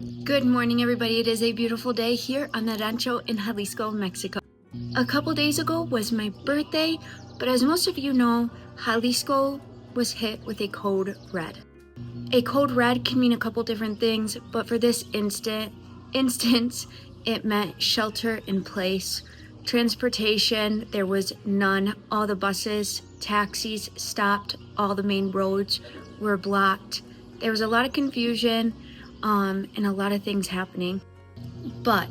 Good morning, everybody. It is a beautiful day here on the Rancho in Jalisco, Mexico. A couple days ago was my birthday, but as most of you know, Jalisco was hit with a code red. A code red can mean a couple different things, but for this instance, it meant shelter in place. Transportation, there was none. All the buses, taxis stopped. All the main roads were blocked. There was a lot of confusion and a lot of things happening. But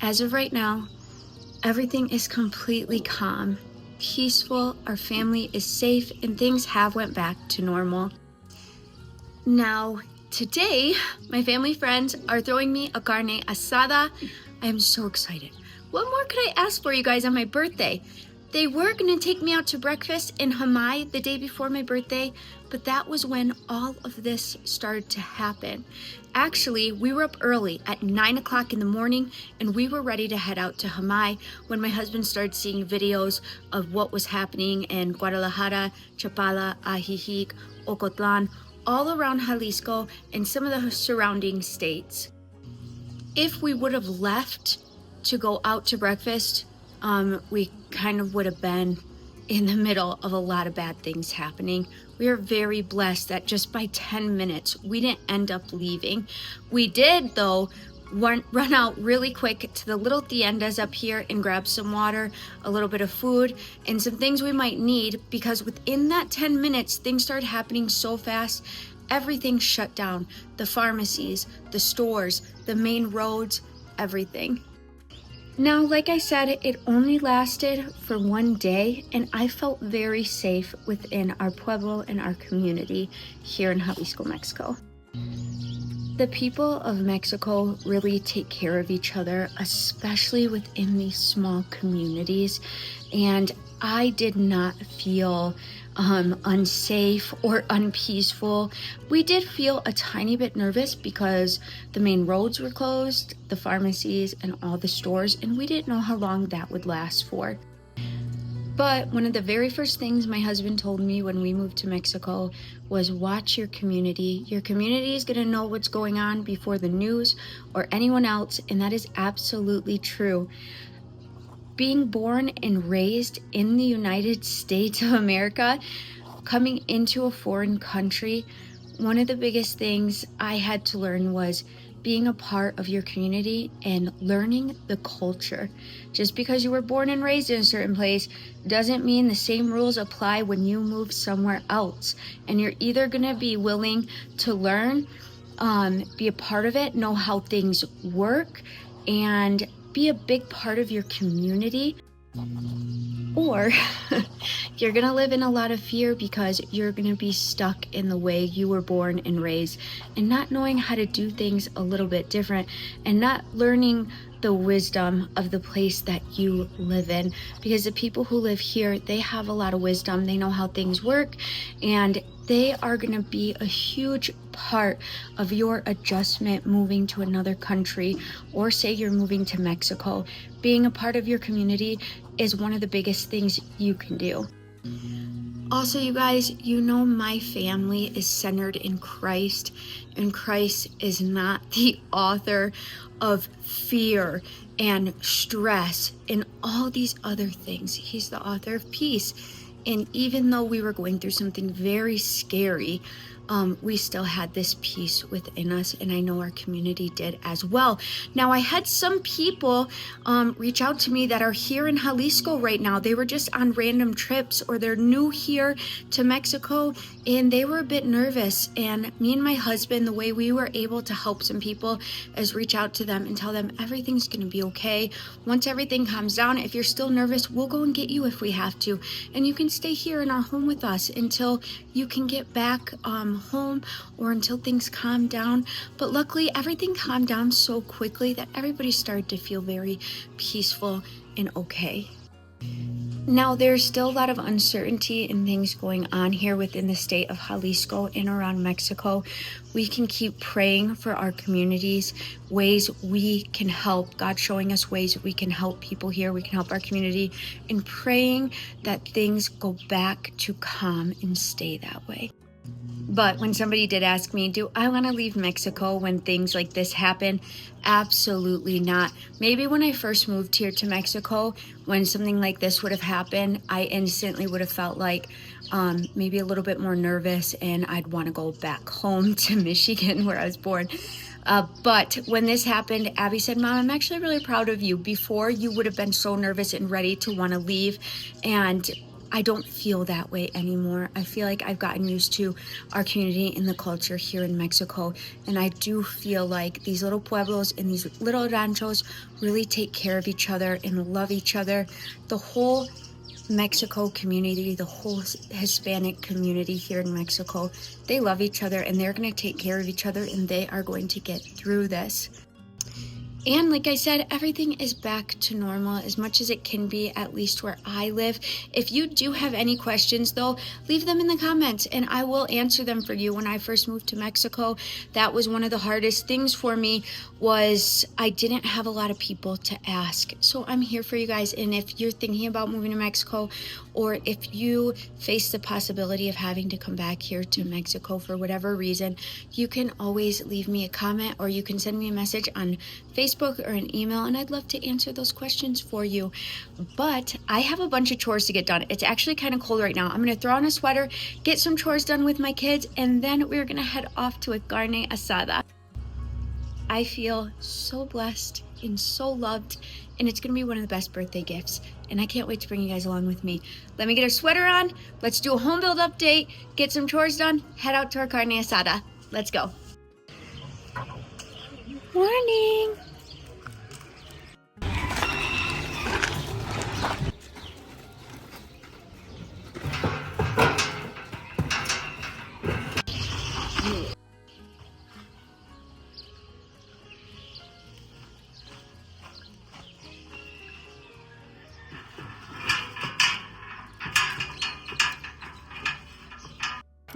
as of right now, everything is completely calm, peaceful, our family is safe, and things have went back to normal. Now, today, my family friends are throwing me a carne asada. I am so excited. What more could I ask for, you guys, on my birthday? They were going to take me out to breakfast in Jamai the day before my birthday, but that was when all of this started to happen. Actually, we were up early at 9 o'clock in the morning, and we were ready to head out to Jamai when my husband started seeing videos of what was happening in Guadalajara, Chapala, Ajijic, Ocotlan, all around Jalisco and some of the surrounding states. If we would have left to go out to breakfast, we kind of would have been in the middle of a lot of bad things happening. We are very blessed that just by 10 minutes, we didn't end up leaving. We did, though, run out really quick to the little tiendas up here and grab some water, a little bit of food, and some things we might need, because within that 10 minutes, things started happening so fast. Everything shut down. The pharmacies, the stores, the main roads, everything. Now, like I said, it only lasted for one day, and I felt very safe within our pueblo and our community here in Jalisco, Mexico. The people of Mexico really take care of each other, especially within these small communities, and I did not feel unsafe or unpeaceful. We did feel a tiny bit nervous because the main roads were closed, the pharmacies, and all the stores, and we didn't know how long that would last for. But one of the very first things my husband told me when we moved to Mexico was watch your community. Your community is going to know what's going on before the news or anyone else, and that is absolutely true. Being born and raised in the United States of America, coming into a foreign country, one of the biggest things I had to learn was being a part of your community and learning the culture. Just because you were born and raised in a certain place doesn't mean the same rules apply when you move somewhere else. And you're either going to be willing to learn, be a part of it, know how things work, and be a big part of your community, or you're going to live in a lot of fear because you're going to be stuck in the way you were born and raised and not knowing how to do things a little bit different and not learning the wisdom of the place that you live in. Because the people who live here, they have a lot of wisdom. They know how things work, and they are going to be a huge part of your adjustment moving to another country, or say you're moving to Mexico. Being a part of your community is one of the biggest things you can do. Also, you guys, you know my family is centered in Christ, and Christ is not the author of fear and stress and all these other things. He's the author of peace. And even though we were going through something very scary, we still had this peace within us, and I know our community did as well. Now, I had some people reach out to me that are here in Jalisco right now. They were just on random trips, or they're new here to Mexico, and they were a bit nervous. And me and my husband, the way we were able to help some people is reach out to them and tell them everything's going to be okay. Once everything calms down, if you're still nervous, we'll go and get you if we have to, and you can stay here in our home with us until you can get back home, or until things calm down. But luckily, everything calmed down so quickly that everybody started to feel very peaceful and okay. Now, there's still a lot of uncertainty and things going on here within the state of Jalisco and around Mexico. We can keep praying for our communities, ways we can help. God showing us ways we can help people here, we can help our community, and praying that things go back to calm and stay that way. But when somebody did ask me, do I want to leave Mexico when things like this happen? Absolutely not. Maybe when I first moved here to Mexico, when something like this would have happened, I instantly would have felt like maybe a little bit more nervous, and I'd want to go back home to Michigan where I was born. But when this happened, Abby said, Mom, I'm actually really proud of you. Before, you would have been so nervous and ready to want to leave, and I don't feel that way anymore. I feel like I've gotten used to our community and the culture here in Mexico, and I do feel like these little pueblos and these little ranchos really take care of each other and love each other. The whole Mexico community, the whole Hispanic community here in Mexico, they love each other, and they're going to take care of each other, and they are going to get through this. And like I said, everything is back to normal as much as it can be, at least where I live. If you do have any questions though, leave them in the comments and I will answer them for you. When I first moved to Mexico, that was one of the hardest things for me, was I didn't have a lot of people to ask. So I'm here for you guys, and if you're thinking about moving to Mexico, or if you face the possibility of having to come back here to Mexico for whatever reason, you can always leave me a comment, or you can send me a message on Facebook or an email, and I'd love to answer those questions for you. But I have a bunch of chores to get done. It's actually kind of cold right now. I'm going to throw on a sweater, get some chores done with my kids, and then we're going to head off to a carne asada. I feel so blessed and so loved, and it's going to be one of the best birthday gifts, and I can't wait to bring you guys along with me. Let me get a sweater on, let's do a home build update, get some chores done, head out to our carne asada. Let's go. Morning.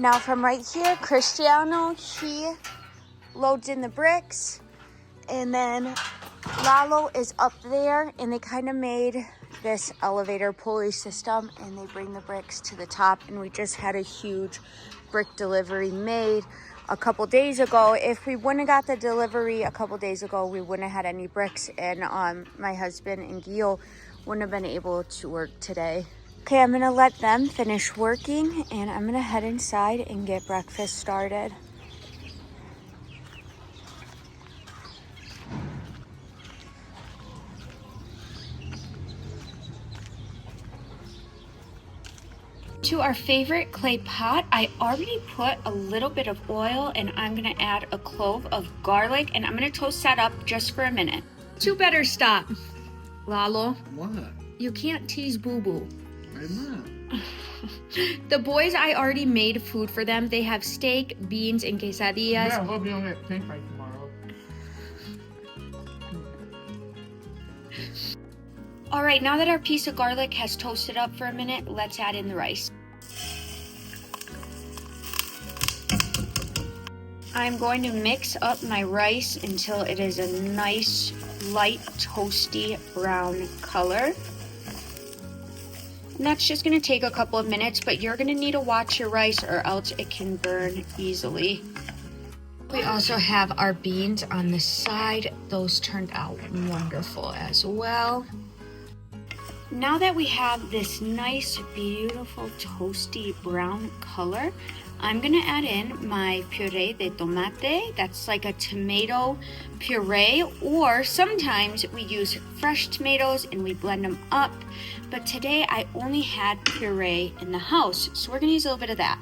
Now from right here, Cristiano, he loads in the bricks, and then Lalo is up there, and they kind of made this elevator pulley system, and they bring the bricks to the top, and we just had a huge brick delivery made a couple days ago. If we wouldn't have got the delivery a couple days ago, we wouldn't have had any bricks, and my husband and Gio wouldn't have been able to work today. Okay, I'm gonna let them finish working, and I'm gonna head inside and get breakfast started. To our favorite clay pot, I already put a little bit of oil, and I'm gonna add a clove of garlic, and I'm gonna toast that up just for a minute. You better stop, Lalo. What? You can't tease Boo Boo. I'm not. The boys, I already made food for them. They have steak, beans, and quesadillas. Yeah, we'll be on that pink by tomorrow. All right, now that our piece of garlic has toasted up for a minute, let's add in the rice. I'm going to mix up my rice until it is a nice, light, toasty brown color. And that's just gonna take a couple of minutes, but you're gonna need to watch your rice or else it can burn easily. We also have our beans on the side. Those turned out wonderful as well. Now that we have this nice, beautiful, toasty brown color, I'm gonna add in my puree de tomate. That's like a tomato puree, or sometimes we use fresh tomatoes and we blend them up. But today I only had puree in the house, so we're gonna use a little bit of that.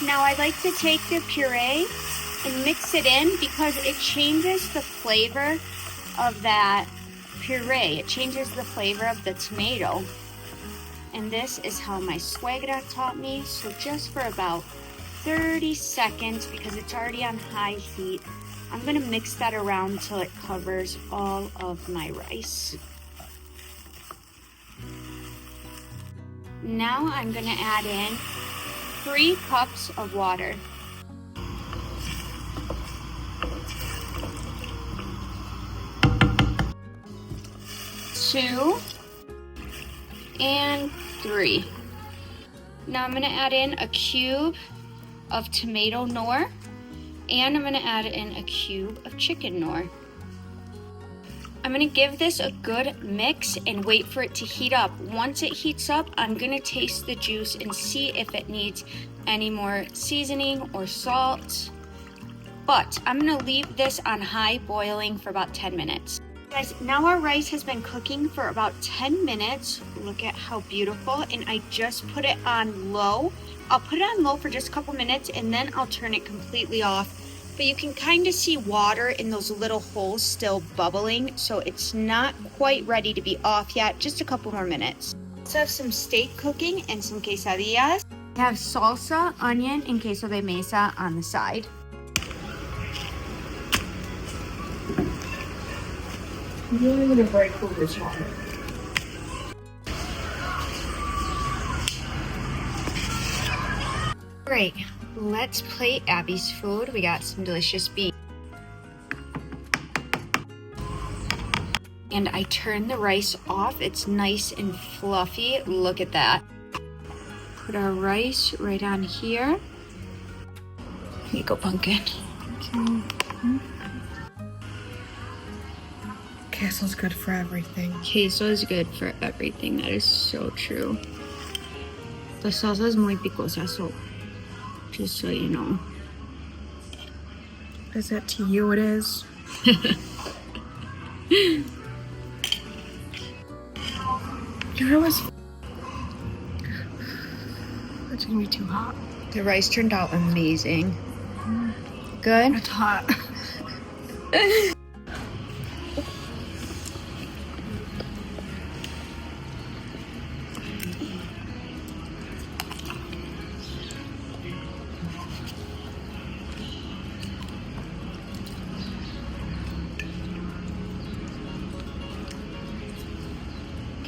Now I like to take the puree and mix it in because it changes the flavor of that puree. It changes the flavor of the tomato. And this is how my suegra taught me. So just for about 30 seconds, because it's already on high heat, I'm gonna mix that around until it covers all of my rice. Now I'm gonna add in 3 cups of water. 2 and 3. Now I'm gonna add in a cube of tomato nor, and I'm gonna add in a cube of chicken nor. I'm gonna give this a good mix and wait for it to heat up. Once it heats up, I'm gonna taste the juice and see if it needs any more seasoning or salt. But I'm gonna leave this on high boiling for about 10 minutes. Guys, now our rice has been cooking for about 10 minutes. Look at how beautiful, and I just put it on low. I'll put it on low for just a couple minutes and then I'll turn it completely off. But you can kind of see water in those little holes still bubbling, so it's not quite ready to be off yet. Just a couple more minutes. Let's have some steak cooking and some quesadillas. I have salsa, onion, and queso de mesa on the side. I'm really gonna break for this one. Great, let's plate Abby's food. We got some delicious beans. And I turned the rice off. It's nice and fluffy. Look at that. Put our rice right on here. Here you go, pumpkin. Queso's good for everything. Queso is good for everything. That is so true. The salsa is muy picosa, so just so you know. Is it to you? It is. You're always. It's gonna be too hot. The rice turned out amazing. Good? It's hot.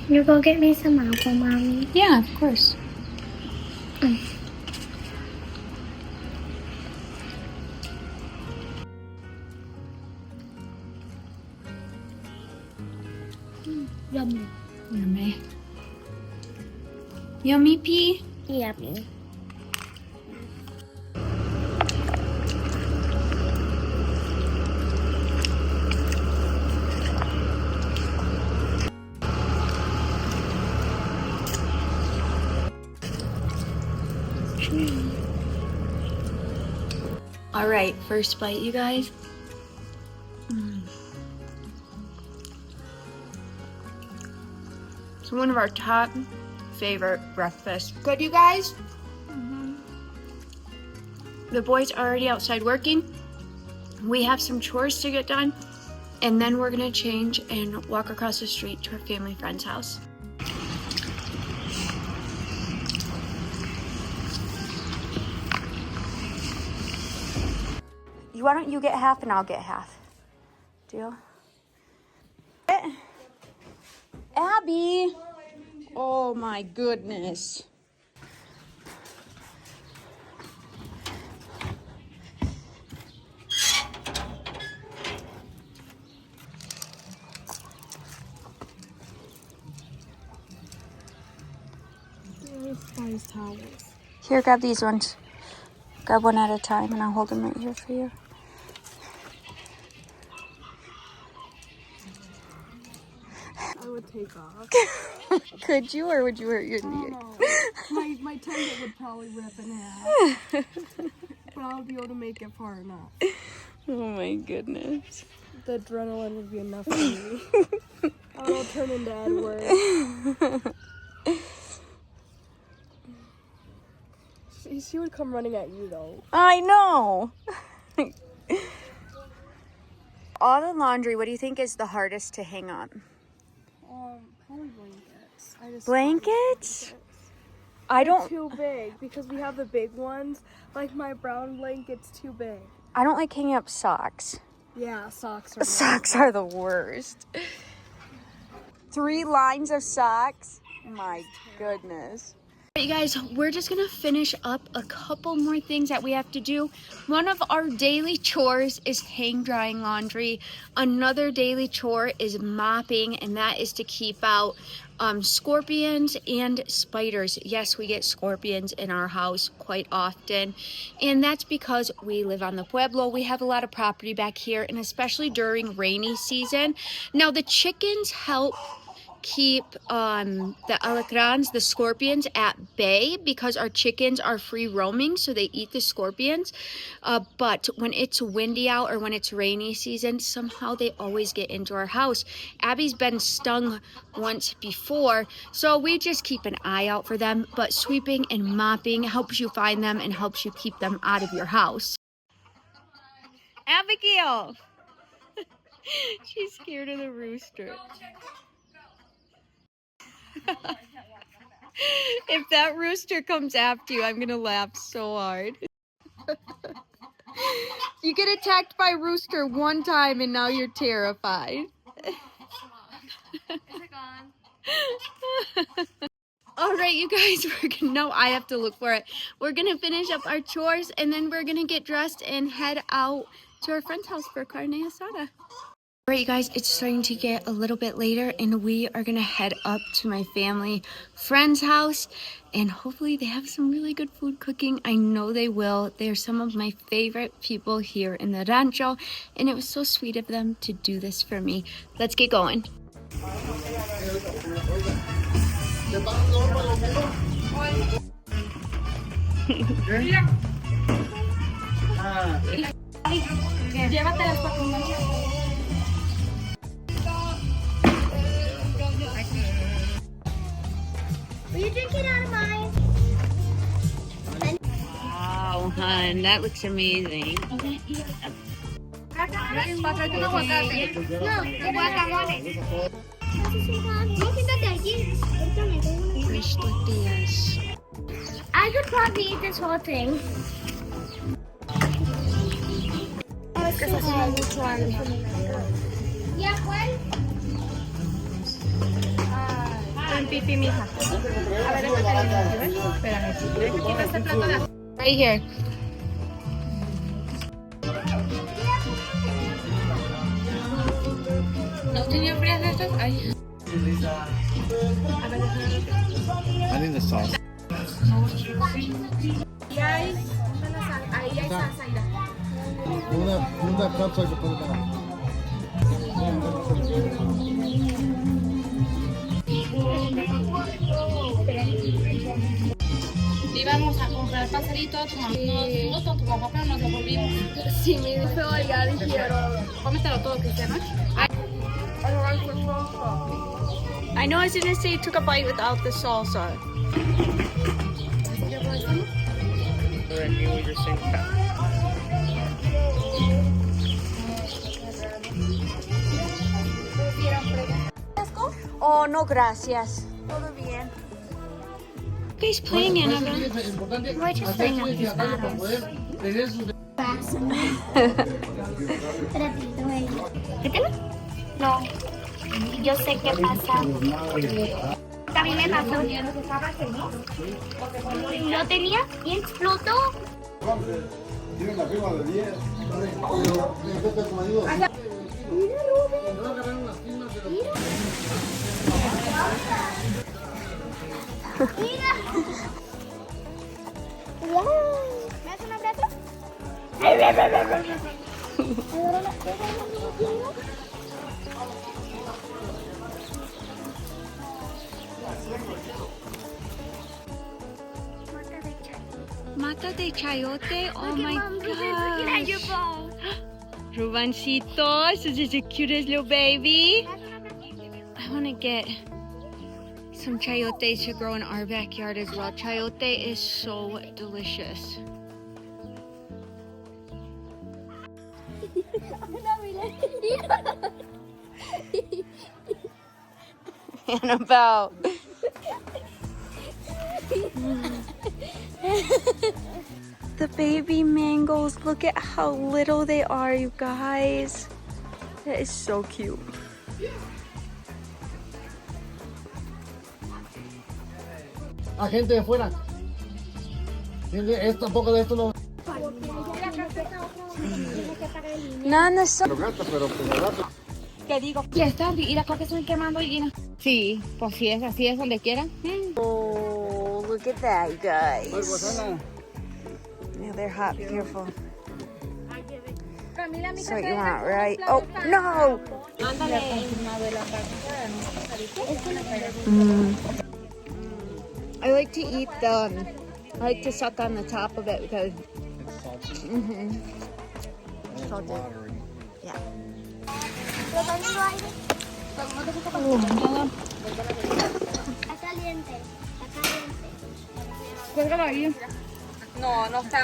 Can you go get me some apple, Mommy? Yeah, of course. Yummy. Yummy. Yummy pea? Yummy. All right, first bite, you guys. It's one of our top favorite breakfasts. Good, you guys? The boys are already outside working. We have some chores to get done, and then we're gonna change and walk across the street to our family friend's house. Why don't you get half and I'll get half? Deal? Abby! Oh my goodness. Spice towels. Here, grab these ones. Grab one at a time and I'll hold them right here for you. I would take off. Could you, or would you hurt your knee? My tendon would probably rip in half. But I'll be able to make it far enough. Oh my goodness. The adrenaline would be enough for me. I'll turn into Edward. She would come running at you though. I know. All the laundry, what do you think is the hardest to hang on? Probably blankets. Blankets? I don't. Too big because we have the big ones. Like my brown blanket's too big. I don't like hanging up socks. Yeah, socks are. Socks are the worst. 3 lines of socks. My goodness. Alright guys, we're just gonna finish up a couple more things that we have to do. One of our daily chores is hang drying laundry. Another daily chore is mopping, and that is to keep out scorpions and spiders. Yes, we get scorpions in our house quite often, and that's because we live on the pueblo. We have a lot of property back here, and especially during rainy season. Now the chickens help keep the alacrans, the scorpions, at bay because our chickens are free roaming, so they eat the scorpions. But when it's windy out or when it's rainy season, somehow they always get into our house. Abby's been stung once before, so we just keep an eye out for them. But sweeping and mopping helps you find them and helps you keep them out of your house. Abigail! She's scared of the rooster. If that rooster comes after you, I'm gonna laugh so hard. You get attacked by a rooster one time and now you're terrified. Alright you guys, I have to look for it. We're gonna finish up our chores and then we're gonna get dressed and head out to our friend's house for carne asada. Alright you guys, it's starting to get a little bit later and we are gonna head up to my family friend's house and hopefully they have some really good food cooking. I know they will. They're some of my favorite people here in the Rancho and it was so sweet of them to do this for me. Let's get going. Will you drink it out of mine? Wow, hun, that looks amazing. No, guacamole. Fresh tortillas. I could probably eat this whole thing. Yeah, ¿cuál? Con pipi, mija. A ver, espérame. Quita este plato de... Right here. ¿No tenía frías de estas? Ay. I need the sauce. Ahí hay salsa. Move that cup so I can put it down. Íbamos a comprar pastelito, tu mamá nos tu papá, pero nos devolvimos. Sí, me dijo, ya dijeron, cómetelo todo, Cristiano. I know I was gonna say you took a bite without the salsa. Oh, no, gracias. Todo bien. ¿Qué es playing, Annabelle? We're just playing on his No, yo sé qué pasa. A mí me pasó. Lo tenía y explotó. Tienen arriba de 10. Mira. ¿Me das un abrazo? Mata de chayote? Oh my Look at your gosh. bone. Rubancito, this is the cutest little baby. I want to get some chayotes to grow in our backyard as well. Chayote is so delicious. Annabelle. The baby mangoes, look at how little they are, you guys. That is so cute. a gente de fuera. Esto, poco de esto no. No, no so. Pero gato, pero gato. ¿Qué digo? Ya está, y las cosas están quemando y llenas. Sí, pues si es así, es donde quiera. Oh, look at that, you guys. Yeah, they're hot, beautiful. So what you want, right? Oh, no! I like to eat I like to suck on the top of it because It's salty. Salted. Yeah. Está caliente. Está caliente. Cuélgalo ahí. No, no está.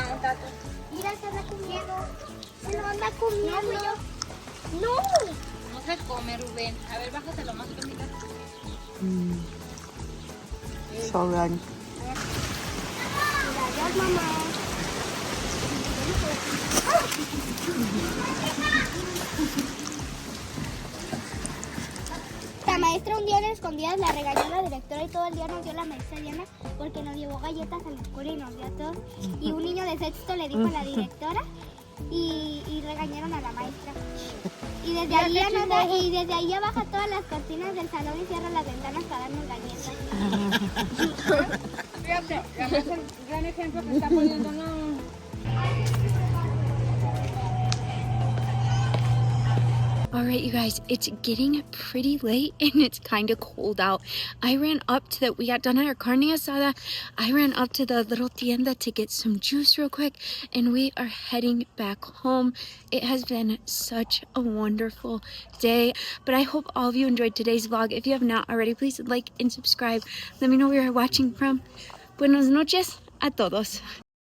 Mira, se anda comiendo. Se lo anda comiendo. No. No se come, Rubén. A ver, bájatelo más, Camila. So good. Gracias, mamá. La maestra un día en escondidas la regañó la directora y todo el día nos dio la maestra Diana porque nos llevó galletas a la escuela y nos dio a todos. Y un niño de sexto le dijo a la directora y regañaron a la maestra. Y desde ahí ya baja todas las cortinas del salón y cierra las ventanas para darnos galletas. Fíjate, es el gran ejemplo que está poniendo, no. Alright, you guys, it's getting pretty late and it's kind of cold out. I ran up to we got done at our carne asada. I ran up to the little tienda to get some juice real quick and we are heading back home. It has been such a wonderful day, but I hope all of you enjoyed today's vlog. If you have not already, please like and subscribe. Let me know where you're watching from. Buenas noches a todos.